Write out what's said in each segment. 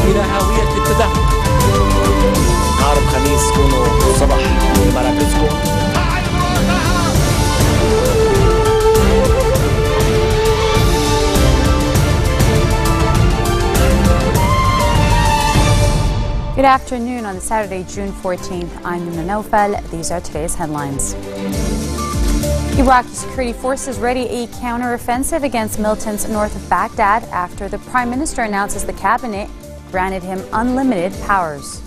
إلى هاوية التدهور. نهار الخميس كونوا صباح بمراكزكم. Good afternoon on Saturday, June 14th. I'm Nuna Naufal. These are today's headlines. Iraqi security forces ready a counter-offensive against militants north of Baghdad after the Prime Minister announces the cabinet granted him unlimited powers.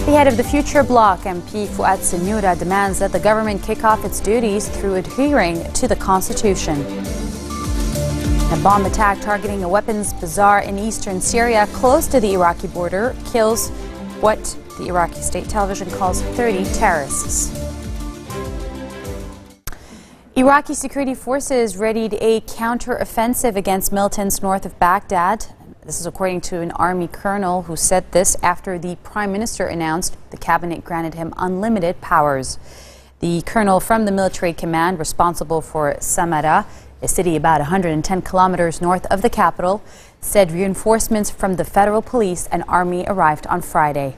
The head of the Future Bloc, MP Fuad Sinura, demands that the government kick off its duties through adhering to the Constitution. A bomb attack targeting a weapons bazaar in eastern Syria close to the Iraqi border kills what the Iraqi state television calls 30 terrorists. Iraqi security forces readied a counter-offensive against militants north of Baghdad. This is according to an army colonel who said this after the Prime Minister announced the cabinet granted him unlimited powers. The colonel from the military command responsible for Samarra, a city about 110 kilometers north of the capital, said reinforcements from the federal police and army arrived on Friday.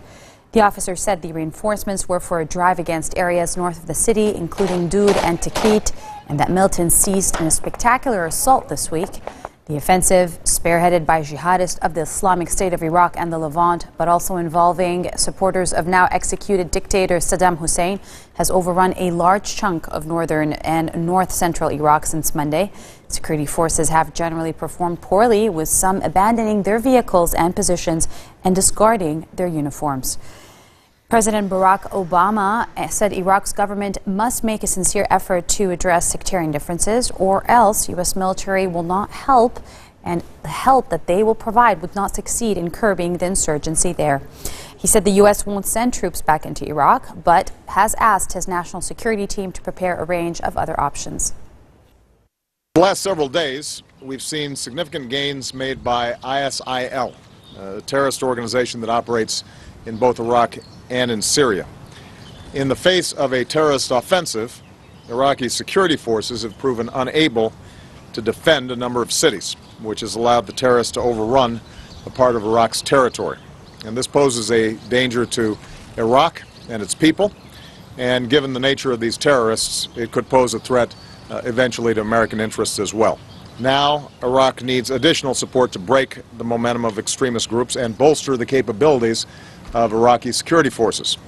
The officer said the reinforcements were for a drive against areas north of the city, including Doud and Tikrit, and that militants seized in a spectacular assault this week. The offensive, spearheaded by jihadists of the Islamic State of Iraq and the Levant, but also involving supporters of now executed dictator Saddam Hussein, has overrun a large chunk of northern and north-central Iraq since Monday. Security forces have generally performed poorly, with some abandoning their vehicles and positions and discarding their uniforms. President Barack Obama said Iraq's government must make a sincere effort to address sectarian differences, or else U.S. military will not help, and the help that they will provide would not succeed in curbing the insurgency there. He said the U.S. won't send troops back into Iraq, but has asked his national security team to prepare a range of other options. The last several days, we've seen significant gains made by ISIL, a terrorist organization that operates in both Iraq and in Syria. In the face of a terrorist offensive, Iraqi security forces have proven unable to defend a number of cities, which has allowed the terrorists to overrun a part of Iraq's territory. And this poses a danger to Iraq and its people, and given the nature of these terrorists, it could pose a threat eventually to American interests as well. Now, Iraq needs additional support to break the momentum of extremist groups and bolster the capabilities of Iraqi security forces.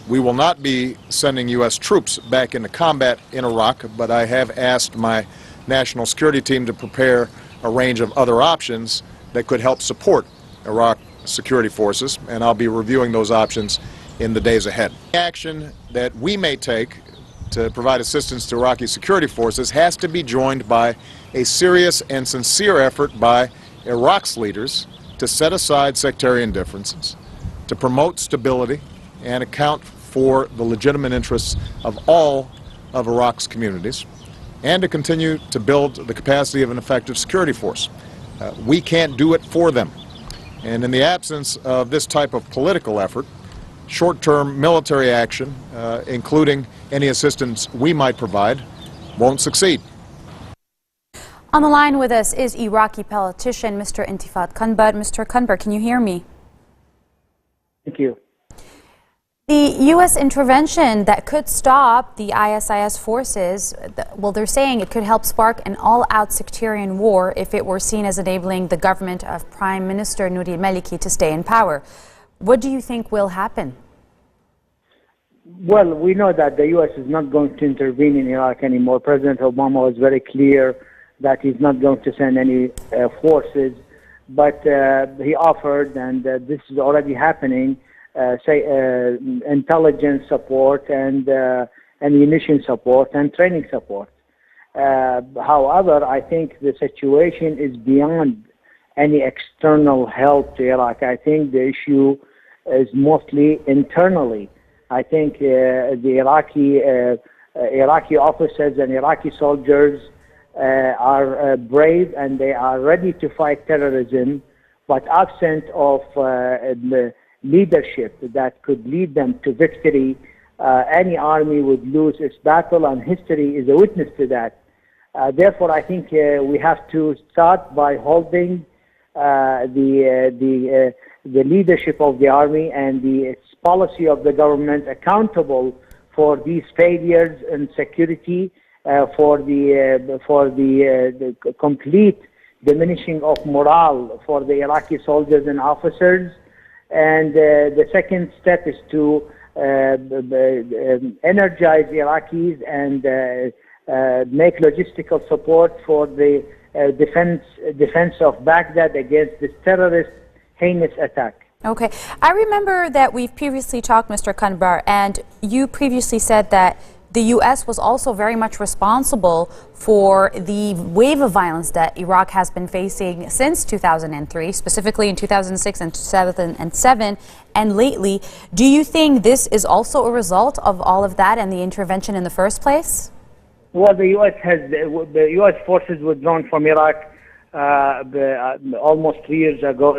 We will not be sending U.S. troops back into combat in Iraq, but I have asked my national security team to prepare a range of other options that could help support Iraq security forces, and I'll be reviewing those options in the days ahead. The action that we may take to provide assistance to Iraqi security forces has to be joined by a serious and sincere effort by Iraq's leaders to set aside sectarian differences, to promote stability and account for the legitimate interests of all of Iraq's communities, and to continue to build the capacity of an effective security force. We can't do it for them. And in the absence of this type of political effort, short-term military action, including any assistance we might provide, won't succeed. On the line with us is Iraqi politician Mr. Intifat Kanbar. Mr. Kanbar, can you hear me? Thank you. The U.S. intervention that could stop the ISIS forces, well, they're saying it could help spark an all-out sectarian war if it were seen as enabling the government of Prime Minister Nouri al-Maliki to stay in power. What do you think will happen? Well, we know that the U.S. is not going to intervene in Iraq anymore. President Obama was very clear that he's not going to send any forces, but he offered, and this is already happening, intelligence support and ammunition support and training support. However, I think the situation is beyond any external help to Iraq. I think the issue is mostly internally. I think the Iraqi officers and Iraqi soldiers are brave and they are ready to fight terrorism, but absent of the leadership that could lead them to victory, any army would lose its battle, and history is a witness to that. Therefore, I think we have to start by holding the leadership of the army and the policy of the government accountable for these failures in security, for the complete diminishing of morale for the Iraqi soldiers and officers. And the second step is to energize Iraqis and make logistical support for the defense of Baghdad against this terrorist heinous attack. Okay. I remember that we've previously talked, Mr. Kanbar, and you previously said that the U.S. was also very much responsible for the wave of violence that Iraq has been facing since 2003, specifically in 2006 and 2007, and lately. Do you think this is also a result of all of that and the intervention in the first place? Well, the U.S. forces withdrawn from Iraq almost 3 years ago,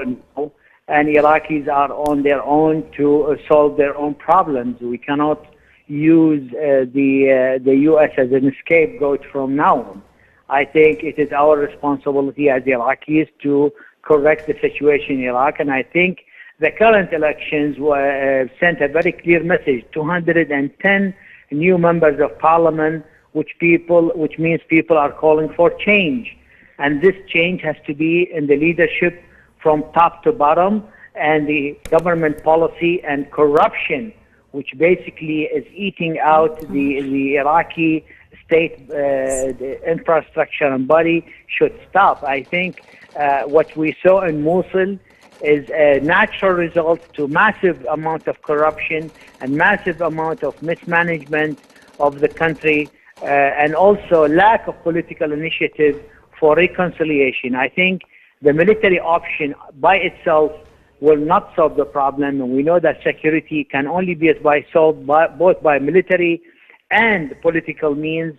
and Iraqis are on their own to solve their own problems. We cannot use the U.S. as an scapegoat from now on. I think it is our responsibility as Iraqis to correct the situation in Iraq, and I think the current elections sent a very clear message: 210 new members of parliament, which means people are calling for change, and this change has to be in the leadership from top to bottom, and the government policy and corruption, which basically is eating out the Iraqi state the infrastructure and body, should stop. I think what we saw in Mosul is a natural result to massive amount of corruption and massive amount of mismanagement of the country, and also lack of political initiative for reconciliation. I think the military option by itself will not solve the problem, and we know that security can only be solved both by military and political means,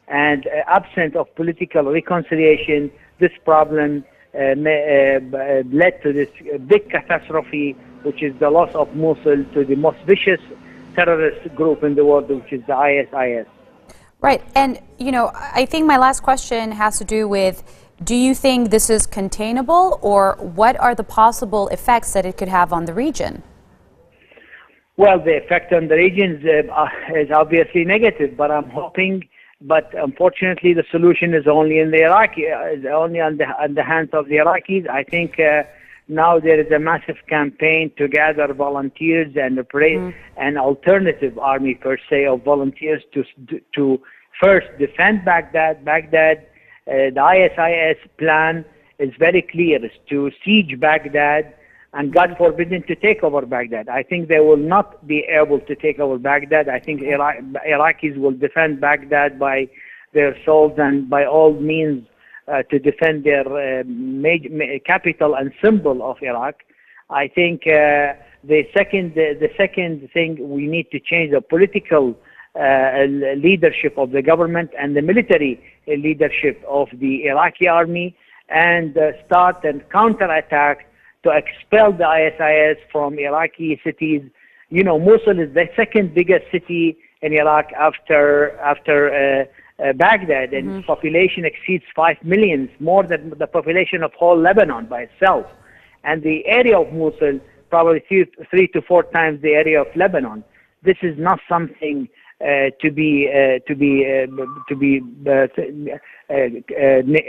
and absent of political reconciliation, this problem led to this big catastrophe, which is the loss of Mosul to the most vicious terrorist group in the world, which is the ISIS. Right, and I think my last question has to do with, do you think this is containable, or what are the possible effects that it could have on the region? Well, the effect on the region is obviously negative, but I'm hoping, but unfortunately the solution is only in the only on the hands of the Iraqis. I think now there is a massive campaign to gather volunteers and an alternative army per se of volunteers to first defend Baghdad. The ISIS plan is very clear: is to siege Baghdad and, God forbid, to take over Baghdad. I think they will not be able to take over Baghdad. I think Iraqis will defend Baghdad by their souls and by all means to defend their capital and symbol of Iraq. I think the second thing, we need to change the political leadership of the government and the military leadership of the Iraqi army, and start and counterattack to expel the ISIS from Iraqi cities. Mosul is the second biggest city in Iraq after Baghdad, and its population exceeds 5 million, more than the population of whole Lebanon by itself. And the area of Mosul probably 3 to 4 times the area of Lebanon. This is not something to be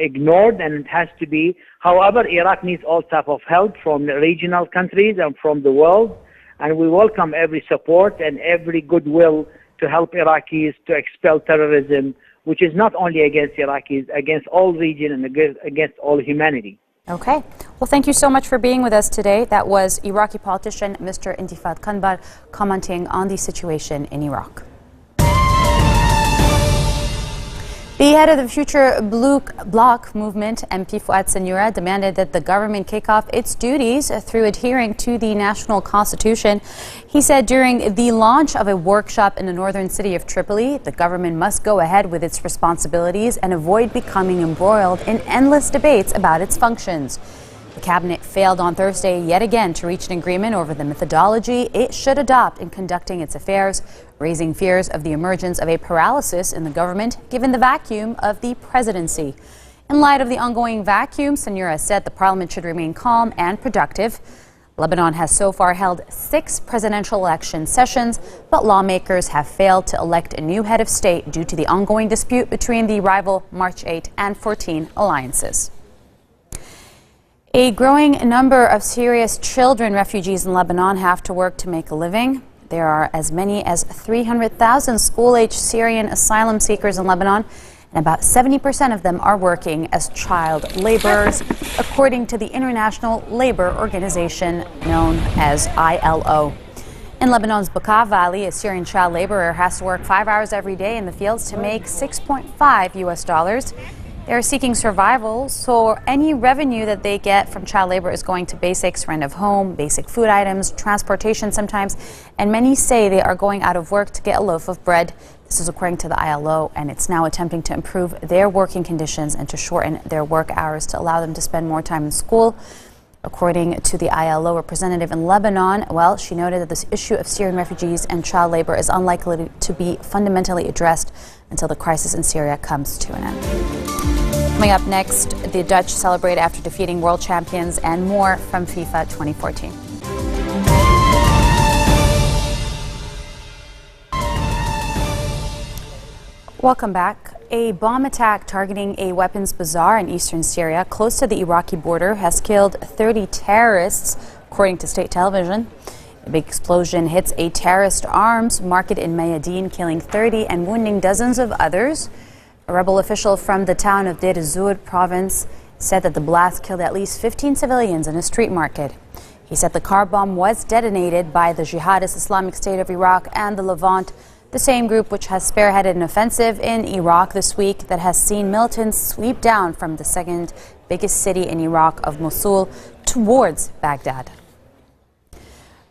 ignored, and it has to be. However, Iraq needs all type of help from the regional countries and from the world, and we welcome every support and every goodwill to help Iraqis to expel terrorism, which is not only against Iraqis, against all region and against all humanity. Okay. Well, thank you so much for being with us today. That was Iraqi politician Mr. Intifad Kanbar commenting on the situation in Iraq. The head of the Future Bloc movement, MP Fuad Sanura, demanded that the government kick off its duties through adhering to the national constitution. He said during the launch of a workshop in the northern city of Tripoli, the government must go ahead with its responsibilities and avoid becoming embroiled in endless debates about its functions. The cabinet failed on Thursday yet again to reach an agreement over the methodology it should adopt in conducting its affairs, raising fears of the emergence of a paralysis in the government given the vacuum of the presidency. In light of the ongoing vacuum, Sanura said the parliament should remain calm and productive. Lebanon has so far held 6 presidential election sessions, but lawmakers have failed to elect a new head of state due to the ongoing dispute between the rival March 8 and 14 alliances. A growing number of Syria's children refugees in Lebanon have to work to make a living. There are as many as 300,000 school-aged Syrian asylum seekers in Lebanon, and about 70% of them are working as child laborers, according to the International Labor Organization known as ILO. In Lebanon's Bekaa Valley, a Syrian child laborer has to work 5 hours every day in the fields to make $6.5 US. They're seeking survival, so any revenue that they get from child labor is going to basics, rent of home, basic food items, transportation sometimes, and many say they are going out of work to get a loaf of bread. This is according to the ILO, and it's now attempting to improve their working conditions and to shorten their work hours to allow them to spend more time in school. According to the ILO representative in Lebanon, well, she noted that this issue of Syrian refugees and child labor is unlikely to be fundamentally addressed until the crisis in Syria comes to an end. Coming up next, the Dutch celebrate after defeating world champions and more from FIFA 2014. Welcome back. A bomb attack targeting a weapons bazaar in eastern Syria close to the Iraqi border has killed 30 terrorists, according to state television. A big explosion hits a terrorist arms market in Mayadeen, killing 30 and wounding dozens of others. A rebel official from the town of Deir ez-Zor province said that the blast killed at least 15 civilians in a street market. He said the car bomb was detonated by the Jihadist Islamic State of Iraq and the Levant, the same group which has spearheaded an offensive in Iraq this week that has seen militants sweep down from the second biggest city in Iraq of Mosul towards Baghdad.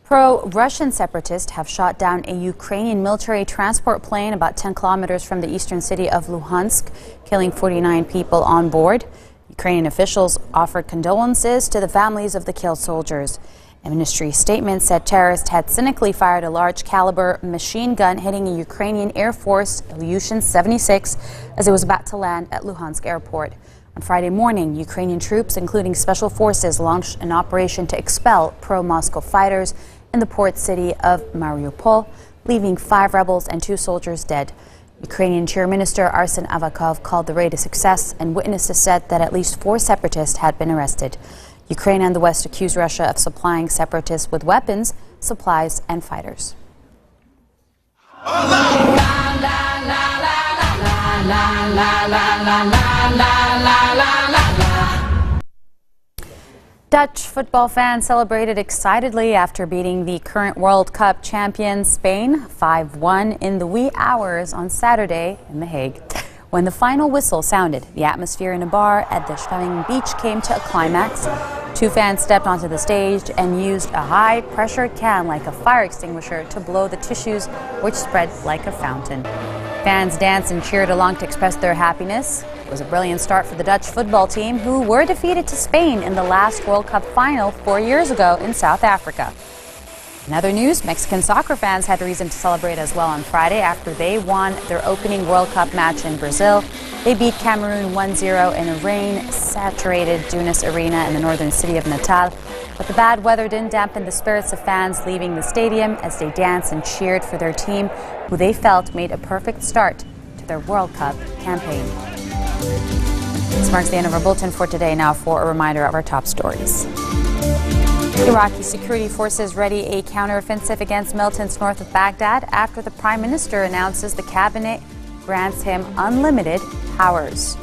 Pro-Russian separatists have shot down a Ukrainian military transport plane about 10 kilometers from the eastern city of Luhansk, killing 49 people on board. Ukrainian officials offered condolences to the families of the killed soldiers. A ministry statement said terrorists had cynically fired a large-caliber machine gun hitting a Ukrainian Air Force Ilyushin 76 as it was about to land at Luhansk airport. On Friday morning, Ukrainian troops, including special forces, launched an operation to expel pro-Moscow fighters in the port city of Mariupol, leaving 5 rebels and 2 soldiers dead. Ukrainian Interior Minister Arsen Avakov called the raid a success, and witnesses said that at least 4 separatists had been arrested. Ukraine and the West accused Russia of supplying separatists with weapons, supplies, and fighters. Dutch football fans celebrated excitedly after beating the current World Cup champion Spain 5-1 in the wee hours on Saturday in The Hague. When the final whistle sounded, the atmosphere in a bar at the Schwemming Beach came to a climax. 2 fans stepped onto the stage and used a high-pressure can like a fire extinguisher to blow the tissues, which spread like a fountain. Fans danced and cheered along to express their happiness. It was a brilliant start for the Dutch football team, who were defeated to Spain in the last World Cup final 4 years ago in South Africa. In other news, Mexican soccer fans had reason to celebrate as well on Friday after they won their opening World Cup match in Brazil. They beat Cameroon 1-0 in a rain-saturated Dunas Arena in the northern city of Natal. But the bad weather didn't dampen the spirits of fans leaving the stadium as they danced and cheered for their team, who they felt made a perfect start to their World Cup campaign. This marks the end of our bulletin for today. Now for a reminder of our top stories. Iraqi security forces ready a counteroffensive against militants north of Baghdad after the Prime Minister announces the cabinet grants him unlimited powers.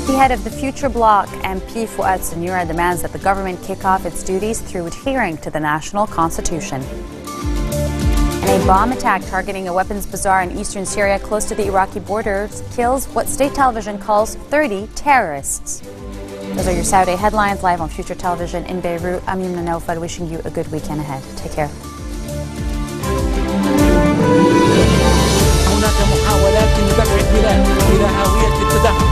The head of the Future Bloc, MP Fuad Sanura, demands that the government kick off its duties through adhering to the national constitution. And a bomb attack targeting a weapons bazaar in eastern Syria close to the Iraqi border kills what state television calls 30 terrorists. Those are your Saturday headlines live on Future Television in Beirut. I'm Yumna Naufal, wishing you a good weekend ahead. Take care. هناك محاولات لدفع البلاد إلى هاوية التدهور